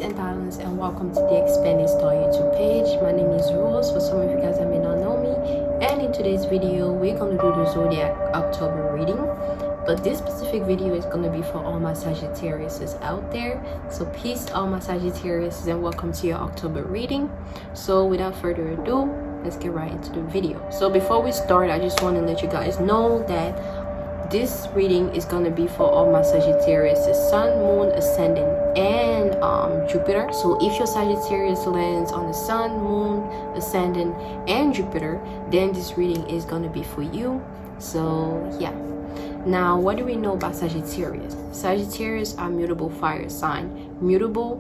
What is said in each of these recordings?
and talents, and welcome to the Expanding Star YouTube page. My name is Rose, for some of you guys that may not know me, and in today's video we're going to do the Zodiac October reading. But this specific video is going to be for all my Sagittariuses out there. So peace all my Sagittariuses and welcome to your October reading. So without further ado, let's get right into the video. So before we start, I just want to let you guys know that this reading is going to be for all my Sagittarius, Sun, Moon, Ascendant, and Jupiter. So if your Sagittarius lands on the Sun, Moon, Ascendant, and Jupiter, then this reading is going to be for you. So yeah. Now, what do we know about Sagittarius? Sagittarius are mutable fire sign. Mutable,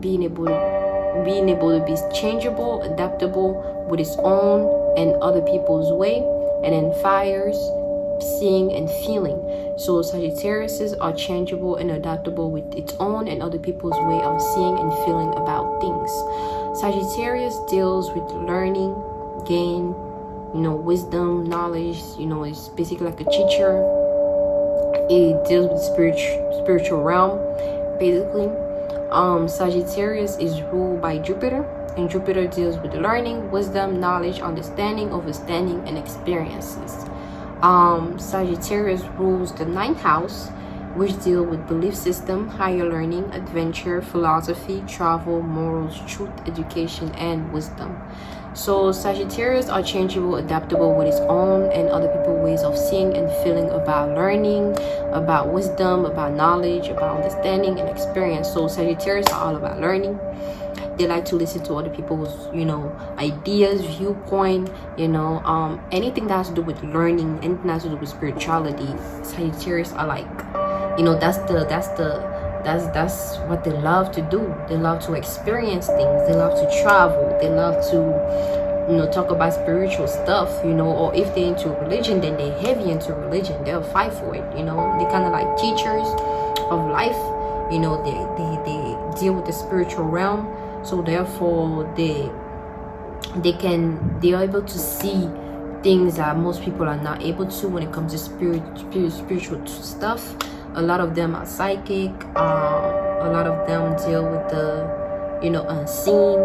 being able to be changeable, adaptable with its own and other people's way, and then fires, seeing and feeling. So Sagittariuses are changeable and adaptable with its own and other people's way of seeing and feeling about things. Sagittarius deals with learning, gain, wisdom, knowledge. It's basically like a teacher. It deals with spiritual realm, basically. Sagittarius is ruled by Jupiter, and Jupiter deals with learning, wisdom, knowledge, understanding, overstanding, and experiences. Sagittarius rules the 9th house, which deal with belief system, higher learning, adventure, philosophy, travel, morals, truth, education, and wisdom. So Sagittarius are changeable, adaptable with its own and other people's ways of seeing and feeling about learning, about wisdom, about knowledge, about understanding and experience. So Sagittarius are all about learning. They like to listen to other people's, ideas, viewpoint, anything that has to do with learning, anything that has to do with spirituality. Sagittarius are like, that's what they love to do. They love to experience things. They love to travel. They love to, talk about spiritual stuff, or if they're into religion, then they're heavy into religion. They'll fight for it, They kind of like teachers of life, they deal with the spiritual realm. So therefore they are able to see things that most people are not able to when it comes to spiritual stuff. A lot of them are psychic. A lot of them deal with the unseen.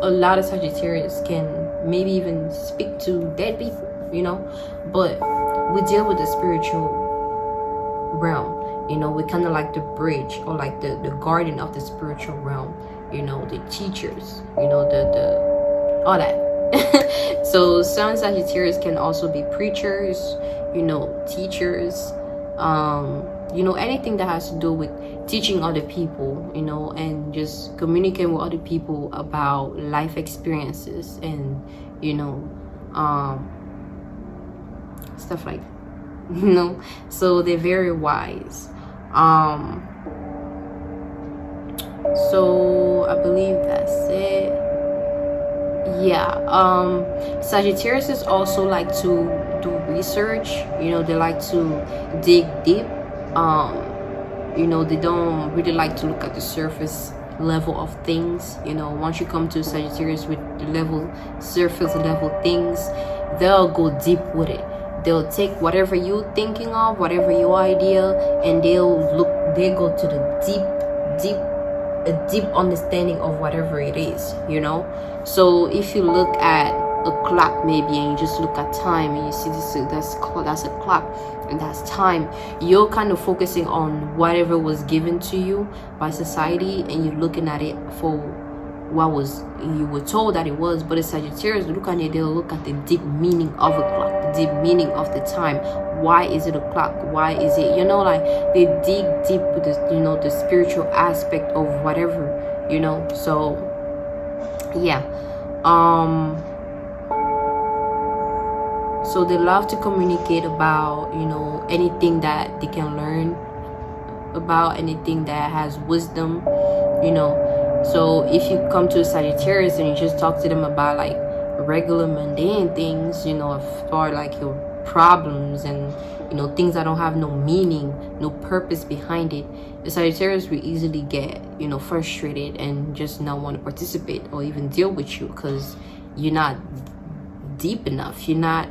A lot of Sagittarius can maybe even speak to dead people, but we deal with the spiritual realm. We're kind of like the bridge, or like the guardian of the spiritual realm, the teachers, the all that. So some Sagittarius can also be preachers, teachers, anything that has to do with teaching other people, and just communicating with other people about life experiences and, stuff like that. So they're very wise. So I believe that's it. Yeah. Sagittarius is also like to do research. They like to dig deep. They don't really like to look at the surface level of things. Once you come to Sagittarius with the surface level things, they'll go deep with it. They'll take whatever you're thinking of, whatever your idea, and they go to the deep understanding of whatever it is, So if you look at a clock maybe, and you just look at time, and you see that's a clock and that's time, you're kind of focusing on whatever was given to you by society, and you're looking at it for what you were told that it was. But the Sagittarius look at it, they'll look at the deep meaning of a clock, the deep meaning of the time. Why is it a clock? Why is it, they dig deep with this, the spiritual aspect of whatever, So yeah. So they love to communicate about, anything that they can learn about, anything that has wisdom, So if you come to a Sagittarius and you just talk to them about like regular mundane things, or like your problems and things that don't have no meaning, no purpose behind it, the Sagittarius will easily get frustrated and just not want to participate or even deal with you, because you're not deep enough. You're not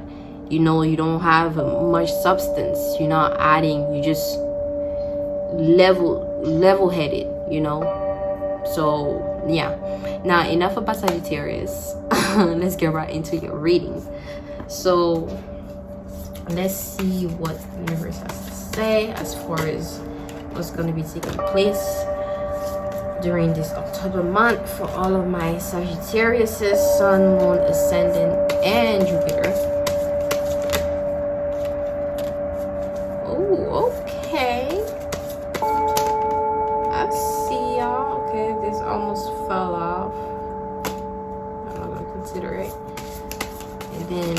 you don't have much substance. You're not adding. You just level-headed, you know. So yeah, now enough about Sagittarius. Let's get right into your reading. So let's see what the universe has to say as far as what's going to be taking place during this October month for all of my Sagittariuses, Sun, Moon, Ascendant, and Jupiter. Oh, okay. I see y'all. Okay, this almost fell off. I'm not gonna consider it. And then,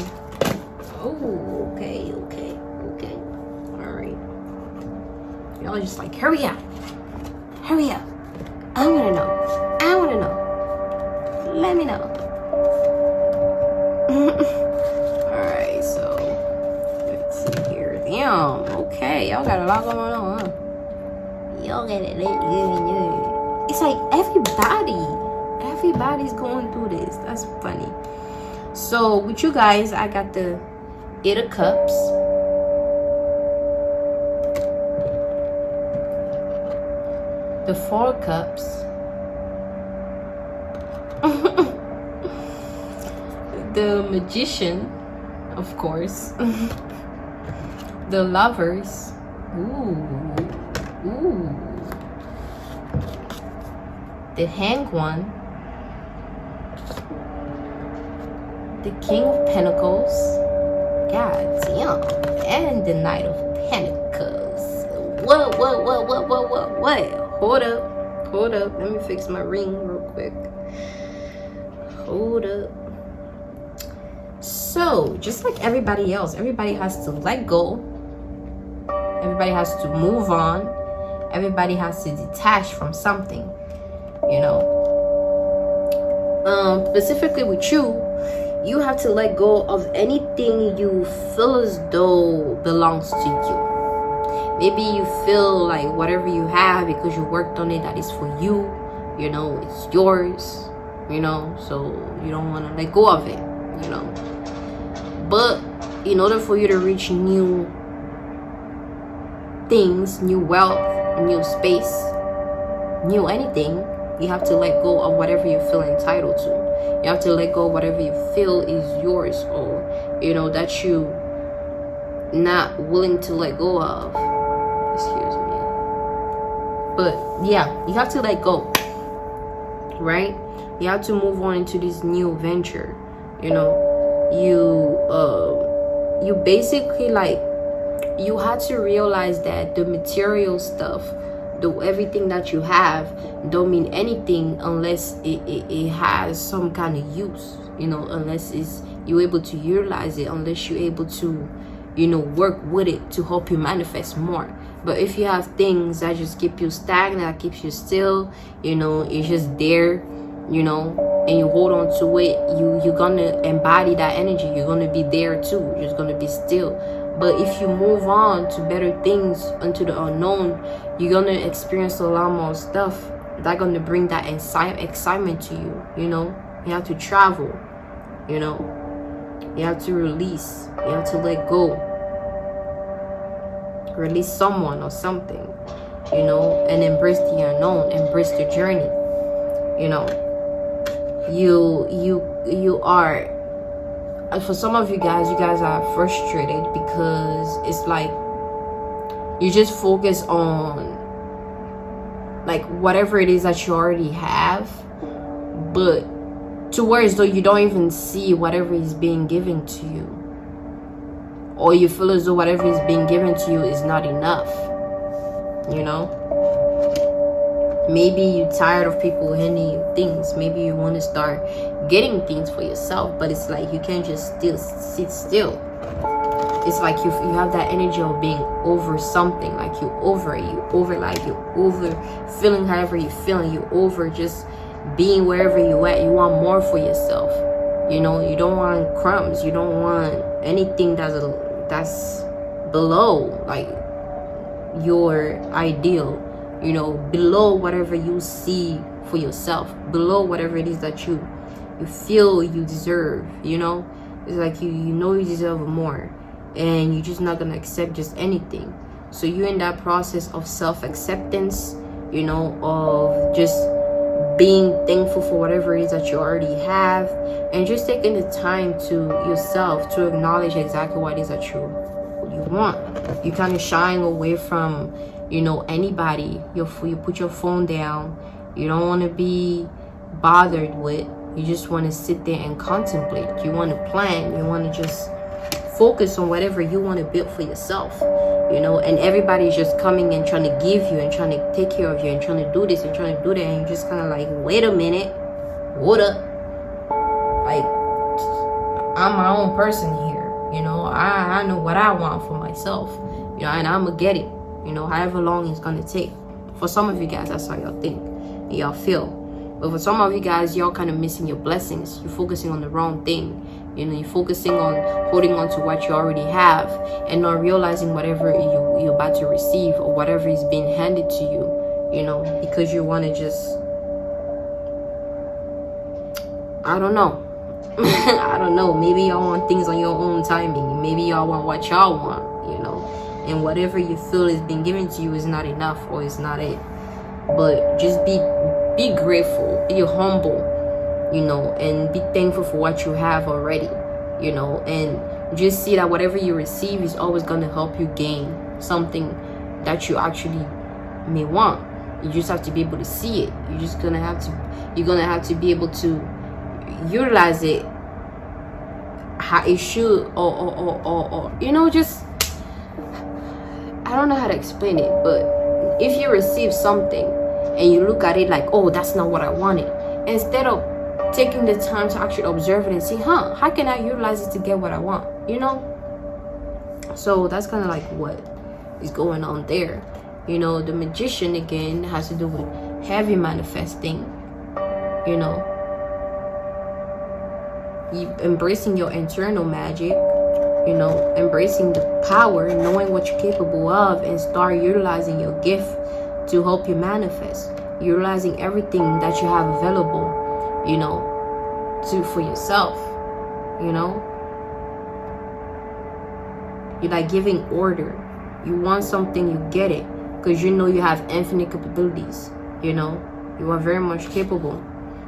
oh, okay. All right. Y'all just like, hurry up. I want to know. Let me know. Alright, so let's see here. Damn, okay. Y'all got a lot going on, huh? Y'all got it. It's like everybody's going through this. That's funny. So with you guys, I got the 8 of Cups. The 4 of Cups. The Magician, of course. The Lovers. Ooh. The Hanged One. The King of Pentacles. God damn. And the Knight of Pentacles. What? Hold up. Let me fix my ring real quick. Hold up. So, just like everybody else, everybody has to let go. Everybody has to move on. Everybody has to detach from something, you know. Specifically with you, you have to let go of anything you feel as though belongs to you. Maybe you feel like whatever you have, because you worked on it, that is for you, you know, it's yours, you know, so you don't want to let go of it, you know. But in order for you to reach new things, new wealth, new space, new anything, you have to let go of whatever you feel entitled to. You have to let go of whatever you feel is yours, or, you know, that you not willing to let go of. Excuse me. But yeah, you have to let go, right? You have to move on into this new venture, you know. You basically, like, you had to realize that the material stuff, everything that you have, don't mean anything unless it has some kind of use, you know, unless you're able to utilize it, unless you're able to, you know, work with it to help you manifest more. But if you have things that just keep you stagnant, that keeps you still, you know, it's just there, you know, and you hold on to it, you're gonna embody that energy. You're gonna be there too. You're just gonna be still. But if you move on to better things, into the unknown, you're gonna experience a lot more stuff that's gonna bring that excitement to you. You know, you have to travel, you know, you have to release, you have to let go, release someone or something, you know, and embrace the unknown, embrace the journey. You know, you are, for some of you guys are frustrated because it's like you just focus on like whatever it is that you already have, but to where as though you don't even see whatever is being given to you, or you feel as though whatever is being given to you is not enough, you know. Maybe you're tired of people handing you things. Maybe you want to start getting things for yourself, but it's like you can't just sit still. It's like you have that energy of being over something, like you over feeling however you're feeling, you over just being wherever you at. You want more for yourself, you know. You don't want crumbs, you don't want anything that's below like your ideal, you know, below whatever you see for yourself, below whatever it is that you feel you deserve, you know. It's like you know you deserve more, and you're just not gonna accept just anything. So you're in that process of self-acceptance, you know, of just being thankful for whatever it is that you already have, and just taking the time to yourself to acknowledge exactly what it is that you want. You kind of shying away from, you know, anybody. You put your phone down. You don't want to be bothered with. You just want to sit there and contemplate. You want to plan. You want to just focus on whatever you want to build for yourself, you know. And everybody's just coming and trying to give you and trying to take care of you and trying to do this and trying to do that, and you're just kind of like, wait a minute, what up? Like, I'm my own person here, you know. I know what I want for myself, you know, and I'm gonna get it, you know, however long it's gonna take. For some of you guys, that's how y'all think, y'all feel. But for some of you guys, y'all kind of missing your blessings. You're focusing on the wrong thing. You know, you're focusing on holding on to what you already have and not realizing whatever you're about to receive or whatever is being handed to you, you know, because you want to just, I don't know. I don't know. Maybe y'all want things on your own timing. Maybe y'all want what y'all want, you know, and whatever you feel is being given to you is not enough or is not it. But just be grateful, be humble, you know, and be thankful for what you have already, you know, and just see that whatever you receive is always going to help you gain something that you actually may want. You just have to be able to see it. You're gonna have to be able to utilize it how it should, or you know, just, I don't know how to explain it, but if you receive something and you look at it like, oh, that's not what I wanted, instead of taking the time to actually observe it and see, how can I utilize it to get what I want, you know? So that's kind of like what is going on there. You know, the Magician again has to do with heavy manifesting, you know, embracing your internal magic, you know, embracing the power, knowing what you're capable of, and start utilizing your gift to help you manifest, utilizing everything that you have available, you know, for yourself, you know. You're like giving order. You want something, you get it, because you know you have infinite capabilities, you know. You are very much capable.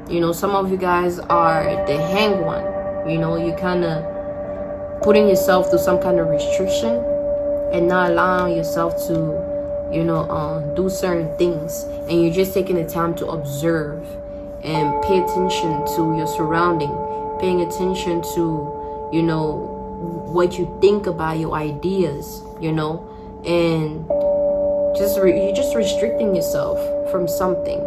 You know, some of you guys are the hang one, you know. You kind of putting yourself through some kind of restriction and not allowing yourself to, you know, do certain things, and you're just taking the time to observe and pay attention to your surrounding, paying attention to, you know, what you think about your ideas, you know, and you're just restricting yourself from something,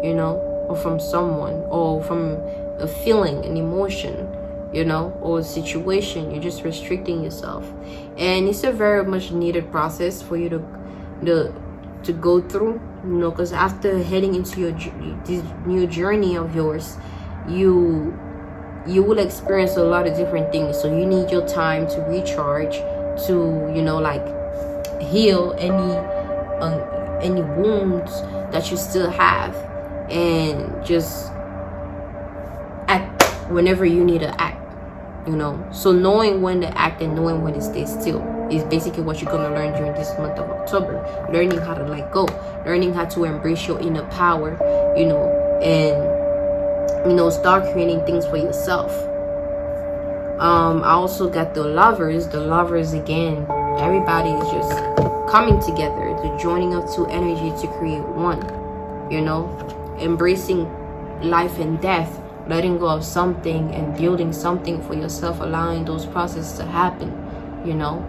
you know, or from someone, or from a feeling, an emotion, you know, or a situation. You're just restricting yourself, and it's a very much needed process for you to go through, you know, because after heading into this new journey of yours, you will experience a lot of different things. So you need your time to recharge, to, you know, like heal any wounds that you still have, and just act whenever you need to act, you know. So knowing when to act and knowing when to stay still is basically what you're gonna learn during this month of October. Learning how to let go, learning how to embrace your inner power, you know, and, you know, start creating things for yourself. I also got the lovers. The lovers again, everybody is just coming together, to joining up to energy to create one, you know, embracing life and death, letting go of something and building something for yourself, allowing those processes to happen, you know.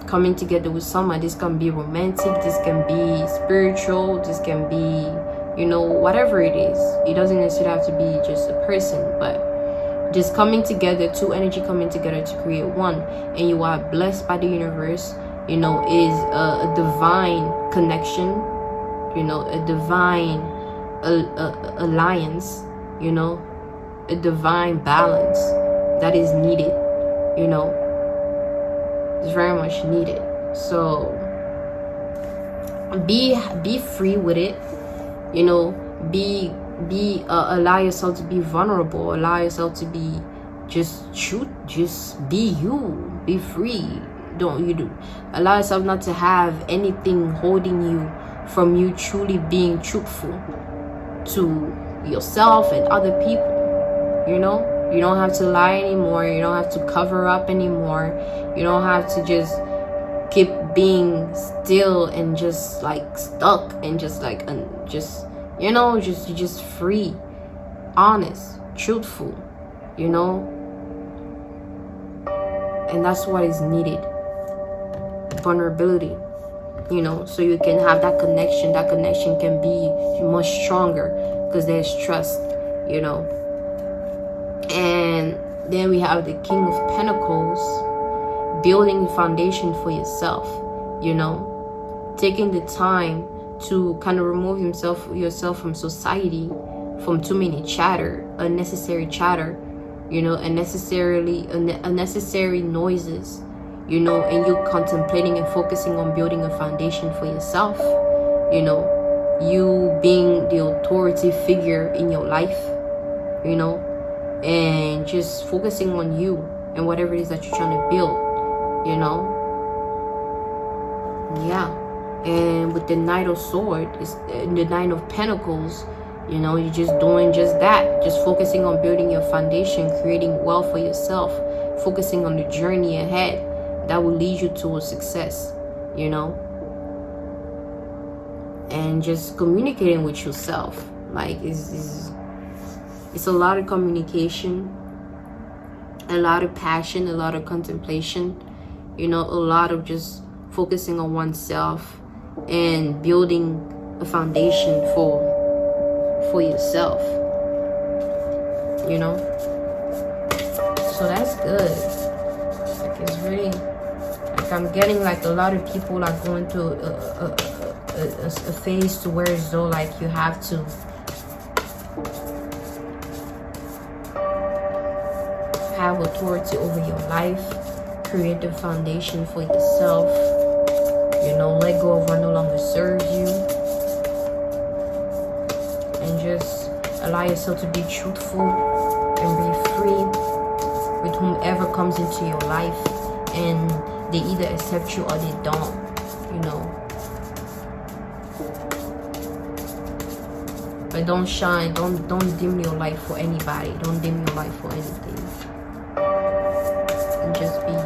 Coming together with someone. This can be romantic, this can be spiritual, this can be, you know, whatever it is. It doesn't necessarily have to be just a person, but just coming together, two energy coming together to create one. And you are blessed by the universe, you know, is a divine connection, you know, a divine alliance, you know, a divine balance that is needed, you know. It's very much needed. So be free with it, you know. Allow yourself to be vulnerable, allow yourself to be just be you, be free, allow yourself not to have anything holding you from you truly being truthful to yourself and other people. You know, you don't have to lie anymore. You don't have to cover up anymore. You don't have to just keep being still and just like stuck and just like you know, you're just free, honest, truthful, you know. And that's what is needed. Vulnerability, you know, so you can have that connection. That connection can be much stronger because there's trust, you know. And then we have the King of Pentacles, building a foundation for yourself, you know, taking the time to kind of remove yourself from society, from too many unnecessary chatter, you know, unnecessary noises, you know, and you contemplating and focusing on building a foundation for yourself, you know, you being the authority figure in your life, you know, and just focusing on you and whatever it is that you're trying to build, you know. Yeah. And with the Knight of Swords, the Knight of Pentacles, you know, you're just doing just that, just focusing on building your foundation, creating wealth for yourself, focusing on the journey ahead that will lead you towards success, you know, and just communicating with yourself. Like it's a lot of communication, a lot of passion, a lot of contemplation, you know, a lot of just focusing on oneself and building a foundation for yourself, you know. So that's good. Like it's really, like I'm getting like a lot of people are going through a phase to where as though like you have to have authority over your life, create the foundation for yourself, you know, let go of what no longer serves you, and just allow yourself to be truthful and be free with whomever comes into your life, and they either accept you or they don't, you know. But don't shine, don't dim your light for anybody, don't dim your light for anything, and just be you.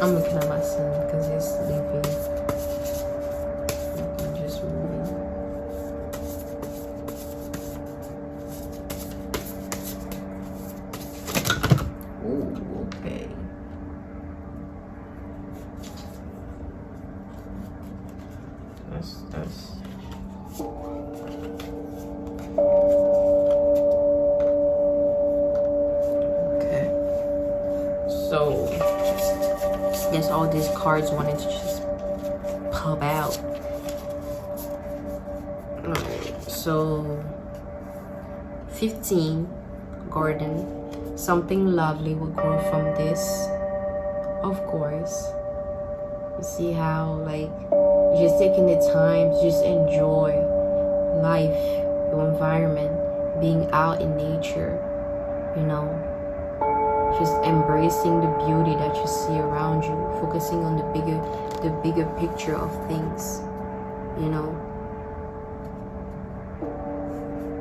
I'm looking at my son because he's sleeping. I'm just moving. Ooh, okay. That's okay. So yes, all these cards wanted to just pop out. Alright, so 15, garden. Something lovely will grow from this, of course. You see how like you're just taking the time to just enjoy life, your environment, being out in nature, you know, just embracing the beauty that you see around you, focusing on the bigger picture of things, you know.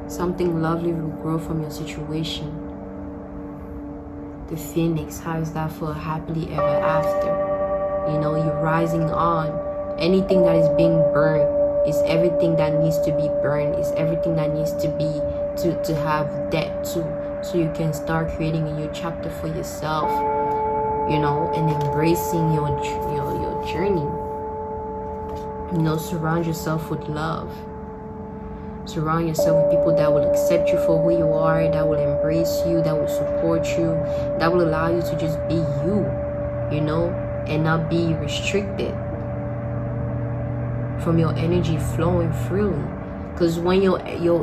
Something lovely will grow from your situation. The phoenix, how is that for a happily ever after? You know, you're rising on. Anything that is being burned is everything that needs to be burned, is everything that needs to be to have depth to, so you can start creating a new chapter for yourself, you know, and embracing your journey. You know, surround yourself with love. Surround yourself with people that will accept you for who you are, that will embrace you, that will support you, that will allow you to just be you know, and not be restricted from your energy flowing freely. Because when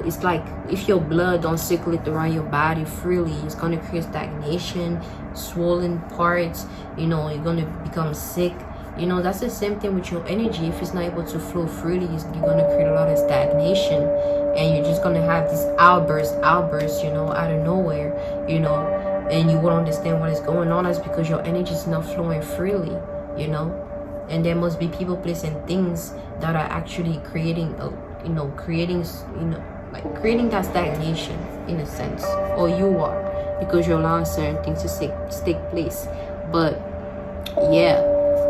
it's like if your blood don't circulate around your body freely, it's gonna create stagnation, swollen parts, you know, you're gonna become sick. You know, that's the same thing with your energy. If it's not able to flow freely, you're gonna create a lot of stagnation, and you're just gonna have this outburst, you know, out of nowhere, you know, and you won't understand what is going on. That's because your energy is not flowing freely, you know. And there must be people, places, and things that are actually creating creating that stagnation in a sense, or you are, because you're allowing certain things to take place. But yeah,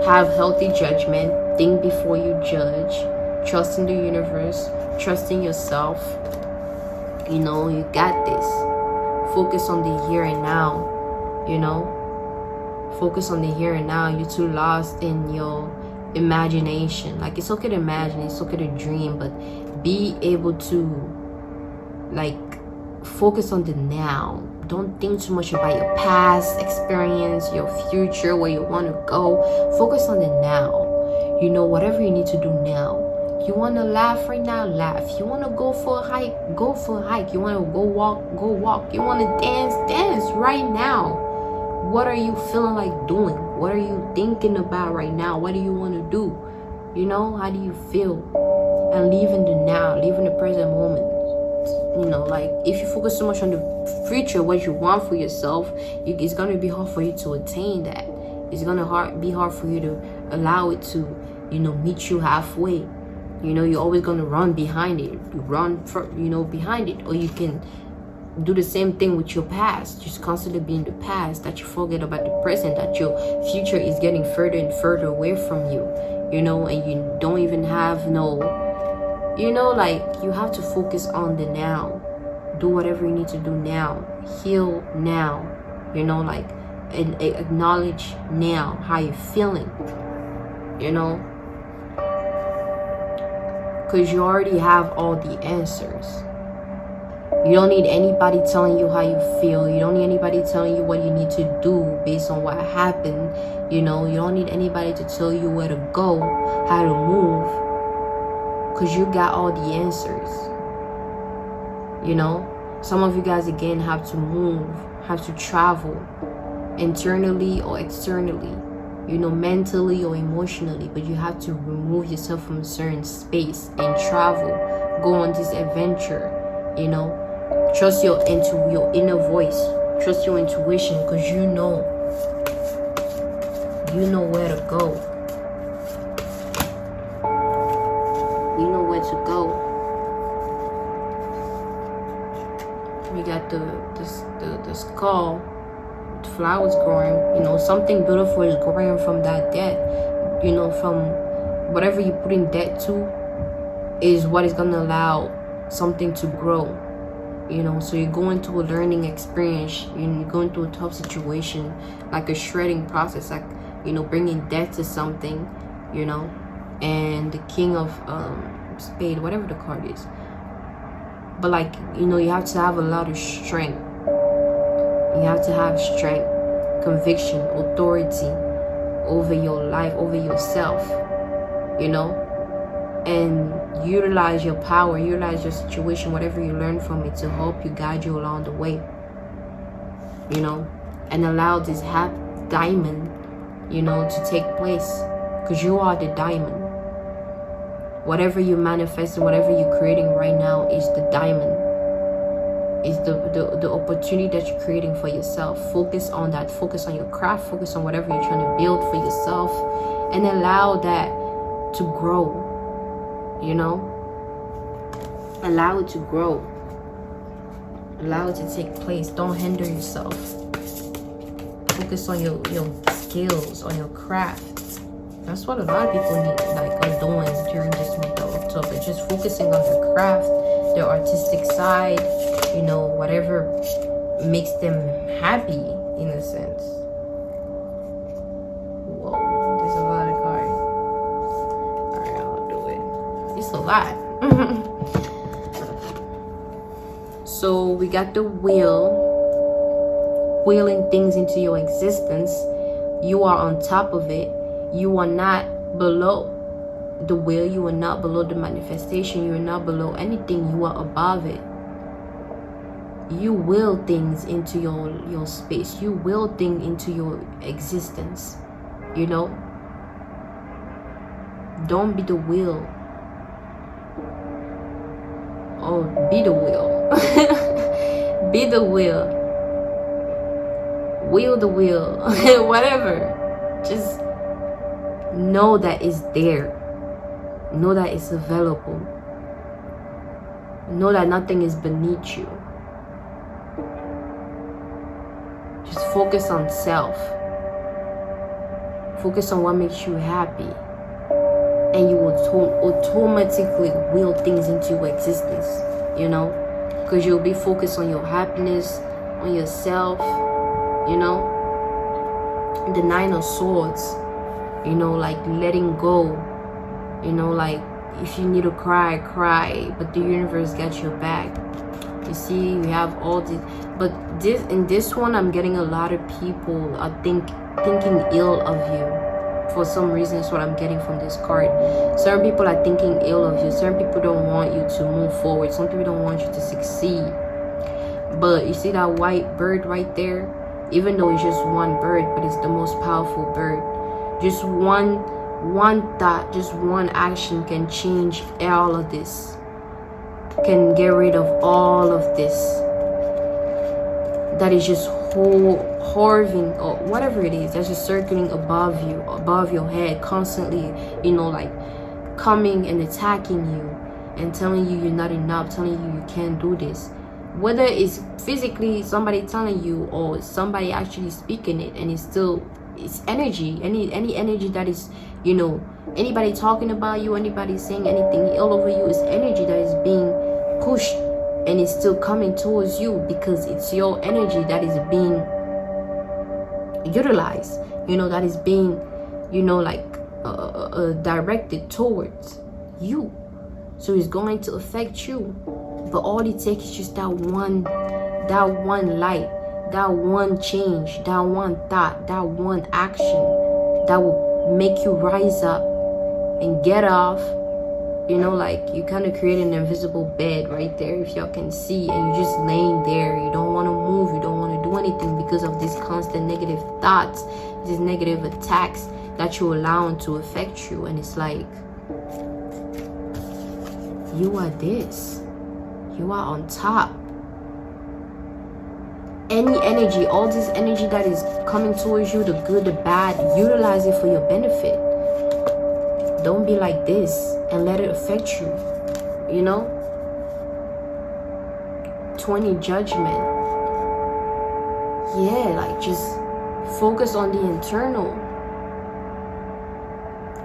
have healthy judgment, think before you judge, trust in the universe, trust in yourself. You know, you got this. Focus on the here and now, you know. Focus on the here and now. You're too lost in your imagination. Like, it's okay to imagine, it's okay to dream, but be able to like focus on the now. Don't think too much about your past experience, your future, where you want to go. Focus on the now. You know, whatever you need to do now. You want to laugh right now, laugh. You want to go for a hike, go for a hike. You want to go walk. You want to dance right now. What are you feeling like doing? What are you thinking about right now? What do you want to do? You know, how do you feel? And live in the now, live in the present moment. You know, like, if you focus so much on the future, what you want for yourself, it's going to be hard for you to attain that. It's going to be hard for you to allow it to, you know, meet you halfway. You know, you're always going to run behind it. You run behind it. Or you can do the same thing with your past. Just constantly be in the past, that you forget about the present, that your future is getting further and further away from you. You know, and you don't even have you know, like, you have to focus on the now. Do whatever you need to do now. Heal now. You know, like, and acknowledge now how you're feeling. You know, because you already have all the answers. You don't need anybody telling you how you feel. You don't need anybody telling you what you need to do based on what happened. You know, you don't need anybody to tell you where to go, how to move. Because you got all the answers. You know, some of you guys, again, have to move, have to travel, internally or externally, you know, mentally or emotionally. But you have to remove yourself from a certain space and travel, go on this adventure. You know, trust your inner voice, trust your intuition, because you know where to go. You know where to go. We got the skull, the flowers growing. You know, something beautiful is growing from that death. You know, from whatever you put in debt to is what is gonna allow something to grow. You know, so you're going through a learning experience. You're going through a tough situation, like a shredding process, like, you know, bringing death to something. You know. And the King of Spade, whatever the card is. But, like, you know, you have to have a lot of strength. You have to have strength, conviction, authority over your life, over yourself, you know, and utilize your power, utilize your situation, whatever you learn from it, to help you, guide you along the way, you know, and allow this diamond, you know, to take place, because you are the diamond. Whatever you're manifesting, whatever you're creating right now is the diamond. Is the opportunity that you're creating for yourself. Focus on that. Focus on your craft. Focus on whatever you're trying to build for yourself, and allow that to grow. You know, allow it to grow. Allow it to take place. Don't hinder yourself. Focus on your skills, on your craft. That's what a lot of people are doing during this month of October. Just focusing on their craft, their artistic side, you know, whatever makes them happy, in a sense. Whoa, there's a lot of cards. Alright, I'll do it. It's a lot. So we got the wheel, wheeling things into your existence. You are on top of it. You are not below. the will, you are not below the manifestation, you are not below anything, you are above it. You will things into your space, you will things into your existence, you know. Don't be the will, or be the will. Be the will the will. Whatever, just know that it's there, know that it's available, know that nothing is beneath you. Just focus on self, focus on what makes you happy, and you will automatically will things into your existence, you know, because you'll be focused on your happiness, on yourself, you know. The 9 of Swords, you know, like letting go, you know, like if you need to cry, cry, but the universe got your back. You see, we have all this, but in this one, I'm getting a lot of people are thinking ill of you. For some reason, it's what I'm getting from this card. Certain people are thinking ill of you. Certain people don't want you to move forward. Some people don't want you to succeed. But you see that white bird right there? Even though it's just one bird, but it's the most powerful bird. Just one thought, just one action can change all of this, can get rid of all of this that is just hovering, or whatever it is, that's just circling above you, above your head constantly, you know, like coming and attacking you and telling you you're not enough, telling you you can't do this. Whether it's physically somebody telling you or somebody actually speaking it, and it's energy, any energy that is, you know, anybody talking about you, anybody saying anything ill over you, is energy that is being pushed, and it's still coming towards you because it's your energy that is being utilized, you know, that is being, you know, like directed towards you. So it's going to affect you. But all it takes is just that one light, that one change, that one thought, that one action that will make you rise up and get off. You know, like you kind of create an invisible bed right there, if y'all can see, and you're just laying there. You don't want to move, you don't want to do anything because of these constant negative thoughts, these negative attacks that you're allowing to affect you. And it's like, you are this. You are on top. Any energy, all this energy that is coming towards you, the good, the bad, utilize it for your benefit. Don't be like this and let it affect you, you know. 20 Judgment. Yeah, like just focus on the internal.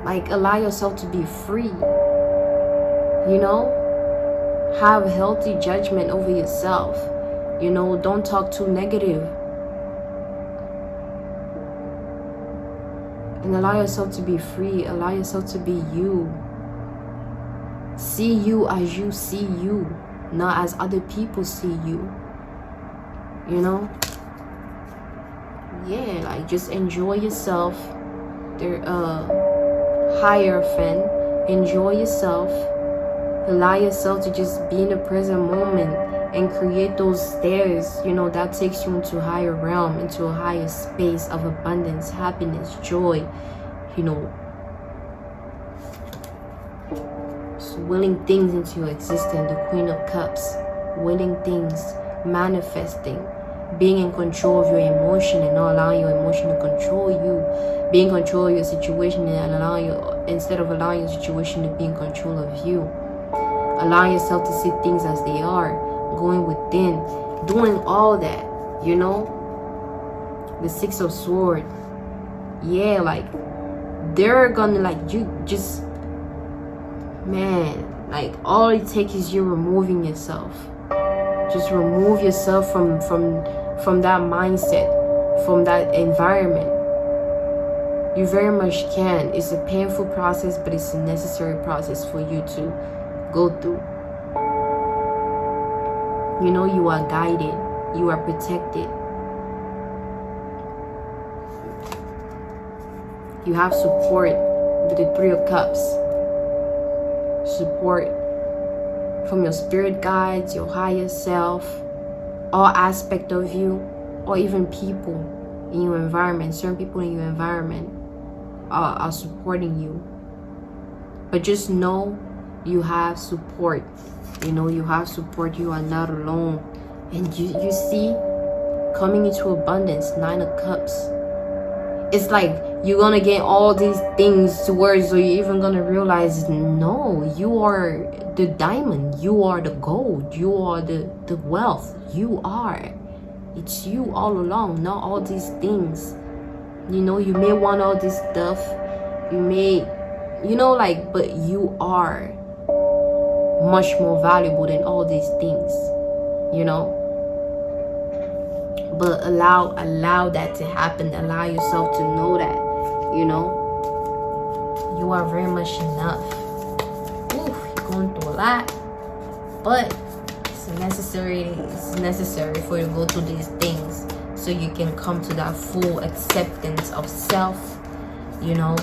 Like allow yourself to be free, you know. Have healthy judgment over yourself, you know. Don't talk too negative, and allow yourself to be free. Allow yourself to be you. See you as you see you, not as other people see you, you know. Yeah, like just enjoy yourself. They're Hierophant. Enjoy yourself. Allow yourself to just be in the present moment and create those stairs, you know, that takes you into a higher realm, into a higher space of abundance, happiness, joy, you know. Just willing things into your existence, the Queen of Cups. Willing things, manifesting, being in control of your emotion and not allowing your emotion to control you. Being in control of your situation and instead of allowing your situation to be in control of you. Allowing yourself to see things as they are, going within, doing all that, you know. The 6 of Swords. Yeah, like they're gonna, like, you just, man, like all it takes is you removing yourself. Just remove yourself from that mindset, from that environment. You very much can. It's a painful process, but it's a necessary process for you to go through. You know, you are guided, you are protected, you have support with the 3 of Cups. support from your spirit guides, your higher self, all aspect of you, or even people in your environment. Certain people in your environment are supporting you. But just know you have support. You know, you have support. You are not alone. And you see, coming into abundance, 9 of Cups. It's like you're gonna get all these things towards, or you're even gonna realize, no, you are the diamond, you are the gold, you are the wealth, you are. It's you all along, not all these things. You know, you may want all this stuff, you may, you know, like, but you are much more valuable than all these things, you know. But allow that to happen. Allow yourself to know that, you know, you are very much enough. Oof, you're going through a lot, but it's necessary for you to go through these things so you can come to that full acceptance of self, you know.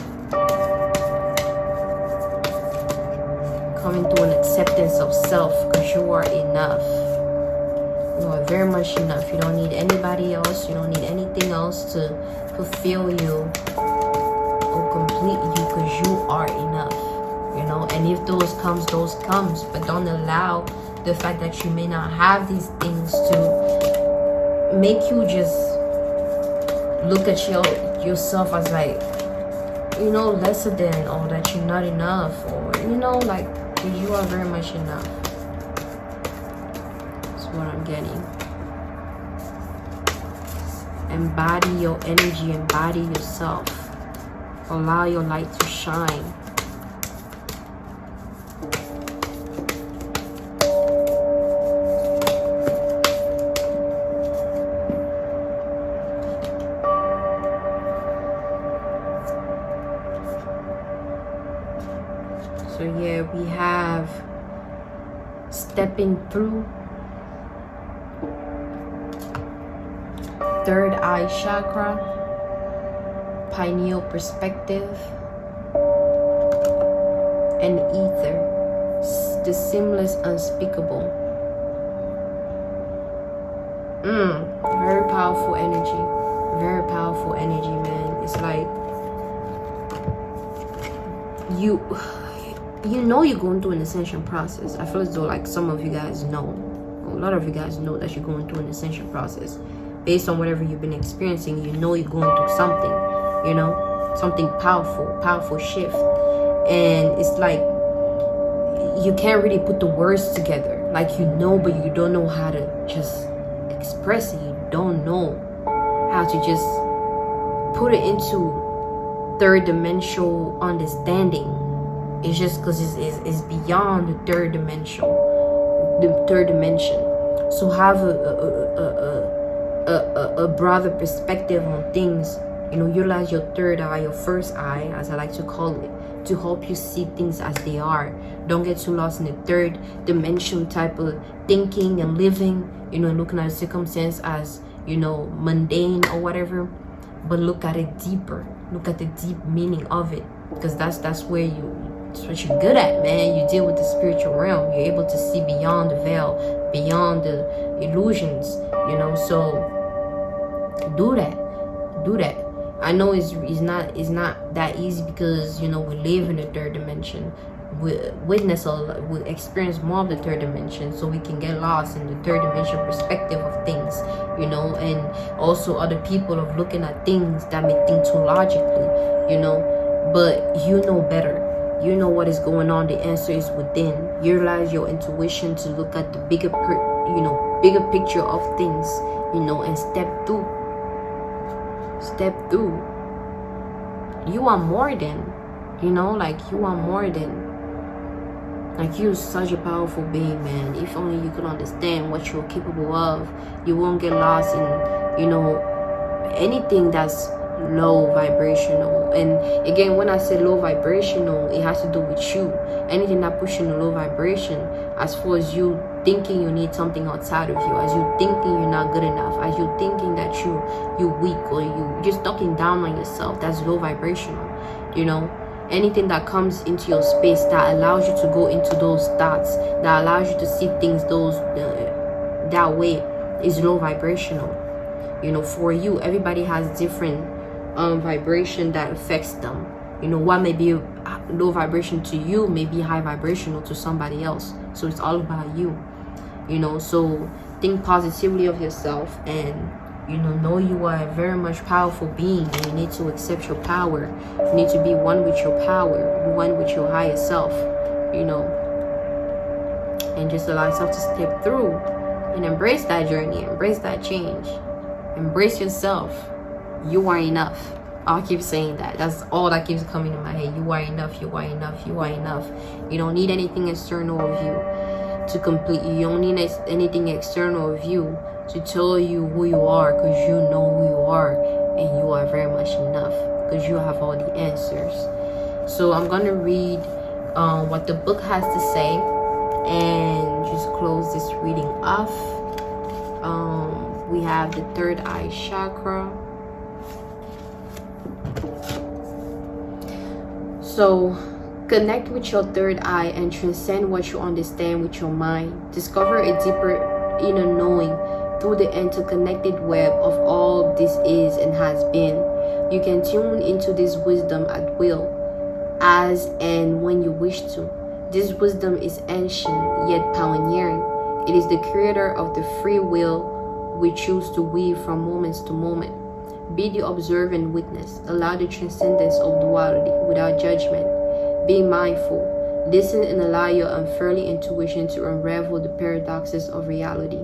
Coming to an acceptance of self, because you are enough. You are very much enough. You don't need anybody else. You don't need anything else to fulfill you or complete you, because you are enough. You know, and if those comes. But don't allow the fact that you may not have these things to make you just look at yourself as like, you know, lesser than, or that you're not enough, or, you know, like, you are very much enough. What I'm getting. Embody your energy, embody yourself. Allow your light to shine. So yeah, we have stepping through third eye chakra, pineal perspective, and ether, the seamless unspeakable. Very powerful energy. Very powerful energy, man. It's like you know you're going through an ascension process. I feel as though like some of you guys know, a lot of you guys know that you're going through an ascension process. Based on whatever you've been experiencing, you know you're going through something, you know, something powerful shift. And it's like you can't really put the words together. Like, you know, but you don't know how to just express it. You don't know how to just put it into third dimensional understanding. It's just because it's beyond the third dimension. So have a broader perspective on things. You know, utilize your third eye, your first eye, as I like to call it, to help you see things as they are. Don't get too lost in the third dimension type of thinking and living, you know, and looking at a circumstance as, you know, mundane or whatever. But look at it deeper. Look at the deep meaning of it, because that's what you're good at, man. You deal with the spiritual realm. You're able to see beyond the veil, beyond the illusions, you know. So do that. I know it's not that easy, because, you know, we live in the third dimension. We experience more of the third dimension, so we can get lost in the third dimension perspective of things, you know. And also other people of looking at things that may think too logically, you know. But you know better. You know what is going on. The answer is within. Utilize your intuition to look at the bigger picture of things, you know, and step through. You are more than, you know, like, you are more than. Like, you're such a powerful being, man. If only you could understand what you're capable of, you won't get lost in, you know, anything that's low vibrational. And again, when I say low vibrational, it has to do with you. Anything that pushes in a low vibration, as far as you thinking you need something outside of you, as you thinking you're not good enough, as you thinking that you're weak, or you just talking down on yourself, that's low vibrational, you know. anything that comes into your space that allows you to go into those thoughts, that allows you to see things that way, is low vibrational. You know, for you, everybody has different vibration that affects them. You know, what may be low vibration to you may be high vibrational to somebody else. So it's all about you. You know, so think positively of yourself, and you know you are a very much powerful being, and you need to accept your power. You need to be one with your power, one with your higher self, you know, and just allow yourself to step through and embrace that journey, embrace that change, embrace yourself. You are enough. I'll keep saying that. That's all that keeps coming in my head. You are enough. You are enough. You are enough. You don't need anything external of you to complete you. You don't need anything external of you to tell you who you are, because you know who you are, and you are very much enough, because you have all the answers. So I'm gonna read what the book has to say and just close this reading off. We have the third eye chakra. So connect with your third eye and transcend what you understand with your mind. Discover a deeper inner knowing through the interconnected web of all this is and has been. You can tune into this wisdom at will, as and when you wish to. This wisdom is ancient yet pioneering. It is the creator of the free will we choose to weave from moments to moment. Be the observant witness. Allow the transcendence of duality without judgment. Be mindful. Listen and allow your unfurling intuition to unravel the paradoxes of reality.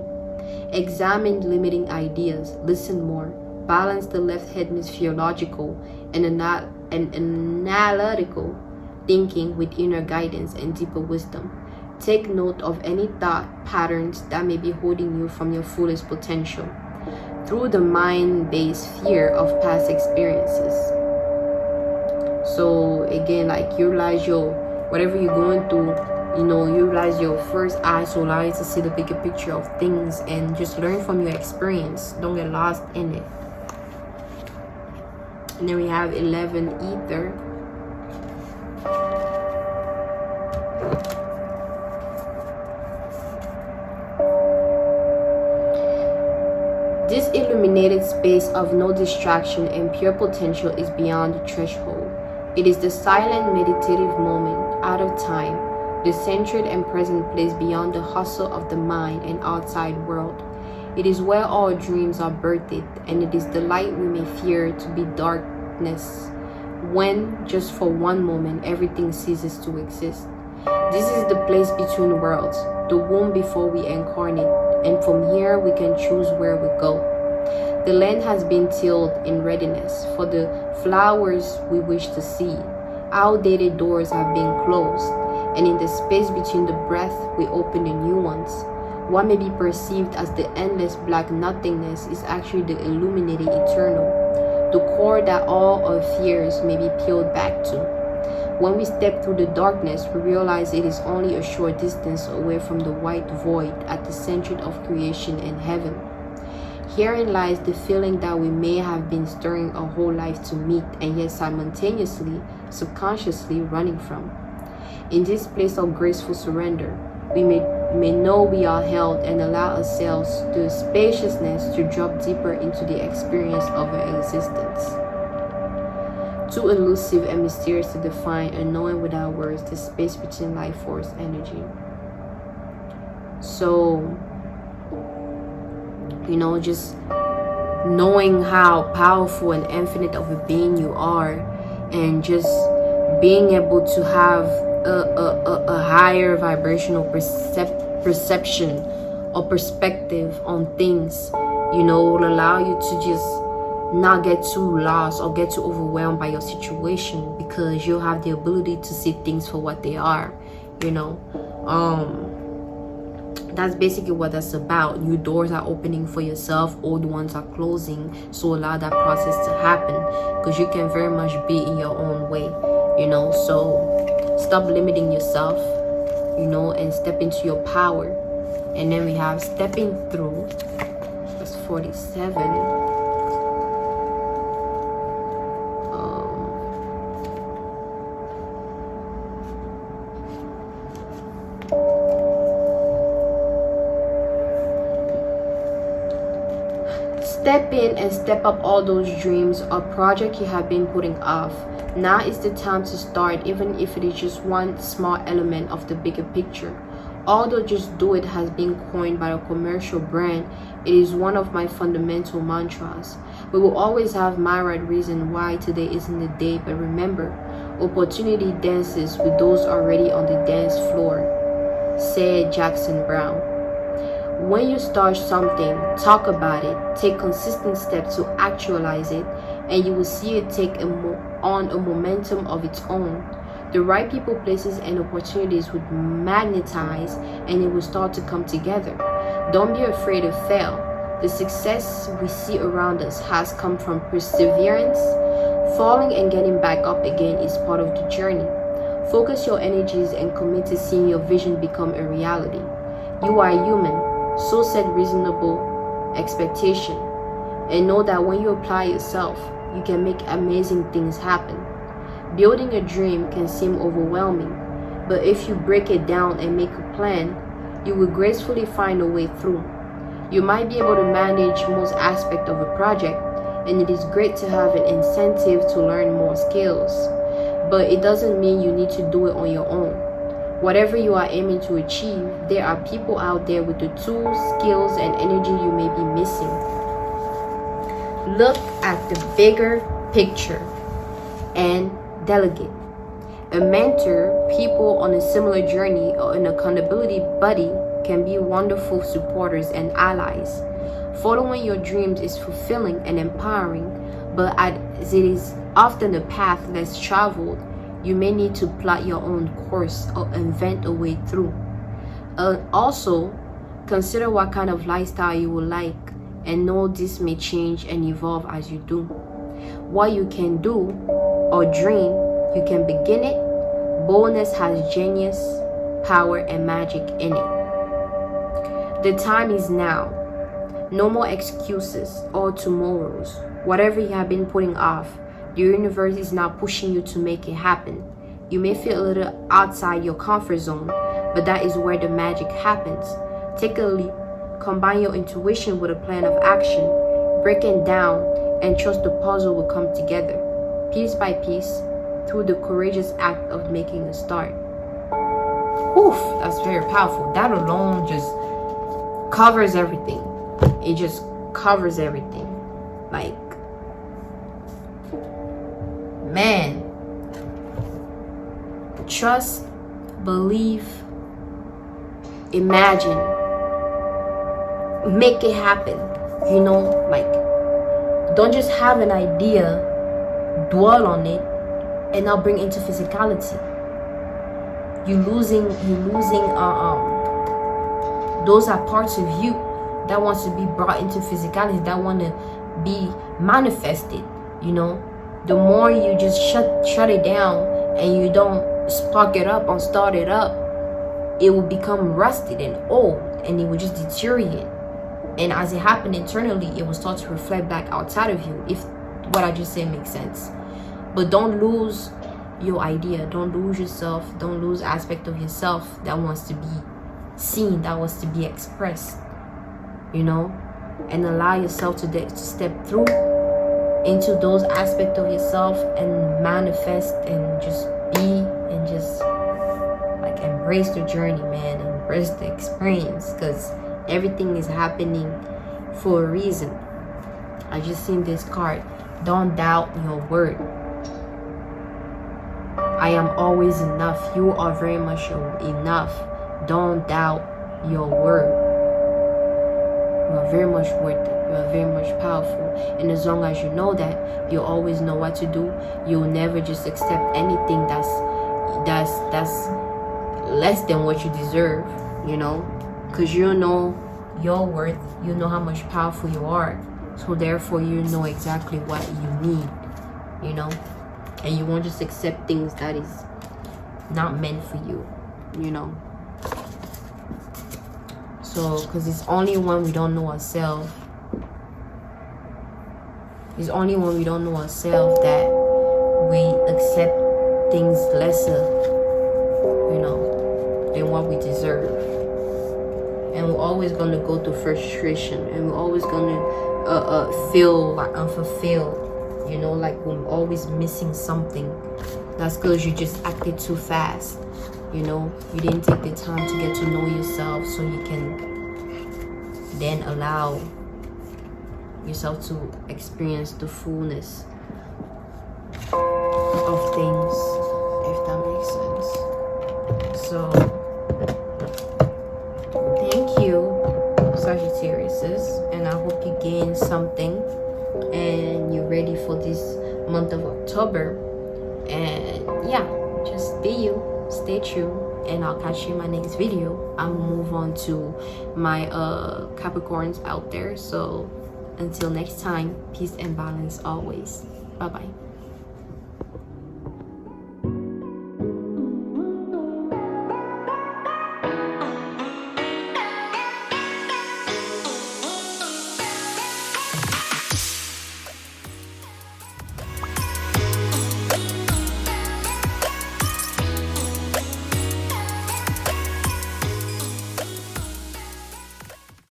Examine limiting ideas. Listen more. Balance the left hemisphere logical and analytical thinking with inner guidance and deeper wisdom. Take note of any thought patterns that may be holding you from your fullest potential through the mind-based fear of past experiences. So again, like, utilize your, whatever you're going through, you know, utilize your first eye to allow you to see the bigger picture of things and just learn from your experience. Don't get lost in it. And then we have 11 ether. This illuminated space of no distraction and pure potential is beyond the threshold. It is the silent meditative moment out of time, the centered and present place beyond the hustle of the mind and outside world. It is where all dreams are birthed, and it is the light we may fear to be darkness, when, just for one moment, everything ceases to exist. This is the place between worlds, the womb before we incarnate, and from here we can choose where we go. The land has been tilled in readiness for the flowers we wish to see. Outdated doors have been closed, and in the space between the breath we open the new ones. What may be perceived as the endless black nothingness is actually the illuminated eternal, the core that all our fears may be peeled back to. When we step through the darkness, we realize it is only a short distance away from the white void at the center of creation and heaven. Herein lies the feeling that we may have been stirring our whole life to meet, and yet simultaneously, subconsciously running from. In this place of graceful surrender, we may know we are held and allow ourselves the spaciousness to drop deeper into the experience of our existence. Too elusive and mysterious to define, and knowing without words the space between life force energy. So, you know, just knowing how powerful and infinite of a being you are, and just being able to have a higher vibrational perception or perspective on things, you know, will allow you to just not get too lost or get too overwhelmed by your situation, because you have the ability to see things for what they are, you know. That's basically what that's about. New doors are opening for yourself, old ones are closing, so allow that process to happen, because you can very much be in your own way, you know. So stop limiting yourself, you know, and step into your power. And then we have stepping through. That's 47. Step in and step up all those dreams or project you have been putting off. Now is the time to start, even if it is just one small element of the bigger picture. Although Just Do It has been coined by a commercial brand, it is one of my fundamental mantras. We will always have myriad reason why today isn't the day, but remember, opportunity dances with those already on the dance floor, said Jackson Brown. When you start something, talk about it, take consistent steps to actualize it, and you will see it take on a momentum of its own. The right people, places, and opportunities would magnetize, and it will start to come together. Don't be afraid to fail. The success we see around us has come from perseverance. Falling and getting back up again is part of the journey. Focus your energies and commit to seeing your vision become a reality. You are human. So set reasonable expectation and know that when you apply yourself, you can make amazing things happen. Building a dream can seem overwhelming, but if you break it down and make a plan, you will gracefully find a way through. You might be able to manage most aspects of a project, and it is great to have an incentive to learn more skills, but it doesn't mean you need to do it on your own. Whatever you are aiming to achieve, there are people out there with the tools, skills, and energy you may be missing. Look at the bigger picture and delegate. A mentor, people on a similar journey, or an accountability buddy can be wonderful supporters and allies. Following your dreams is fulfilling and empowering, but as it is often a path less traveled, you may need to plot your own course or invent a way through. Also, consider what kind of lifestyle you would like, and know this may change and evolve as you do. What you can do or dream, you can begin it. Boldness has genius, power, and magic in it. The time is now. No more excuses or tomorrows. Whatever you have been putting off, the universe is now pushing you to make it happen. You may feel a little outside your comfort zone, but that is where the magic happens. Take a leap, combine your intuition with a plan of action, break it down, and trust the puzzle will come together, piece by piece, through the courageous act of making a start. Oof, that's very powerful. That alone just covers everything. It just covers everything. Like, man, trust, believe, imagine, make it happen. You know, like, don't just have an idea, dwell on it, and now bring it into physicality. You're losing those are parts of you that wants to be brought into physicality, that want to be manifested. You know, the more you just shut it down and you don't spark it up or start it up, it will become rusted and old, and it will just deteriorate. And as it happened internally, it will start to reflect back outside of you, if what I just said makes sense. But don't lose your idea, don't lose yourself, don't lose aspect of yourself that wants to be seen, that wants to be expressed, you know, and allow yourself to step through into those aspects of yourself and manifest and just be and just like embrace the journey, man, embrace the experience, because everything is happening for a reason. I just seen this card. Don't doubt your word. I am always enough. You are very much enough. Don't doubt your word. You are very much worth it. You are very much powerful. And as long as you know that, you always know what to do. You'll never just accept anything that's less than what you deserve, you know, because you know your worth. You know how much powerful you are. So therefore, you know exactly what you need, you know, and you won't just accept things that is not meant for you, you know. So, because it's only when we don't know ourselves, that we accept things lesser, you know, than what we deserve. And we're always going to go through frustration, and we're always going to feel like unfulfilled, you know, like we're always missing something. That's because you just acted too fast, you know. You didn't take the time to get to know yourself, so you can then allow yourself to experience the fullness of things, if that makes sense. So thank you, Sagittariuses, and I hope you gain something and you're ready for this month of October. And yeah, just be you, stay true, and I'll catch you in my next video. I'll move on to my Capricorns out there. So until next time, peace and balance always. Bye bye.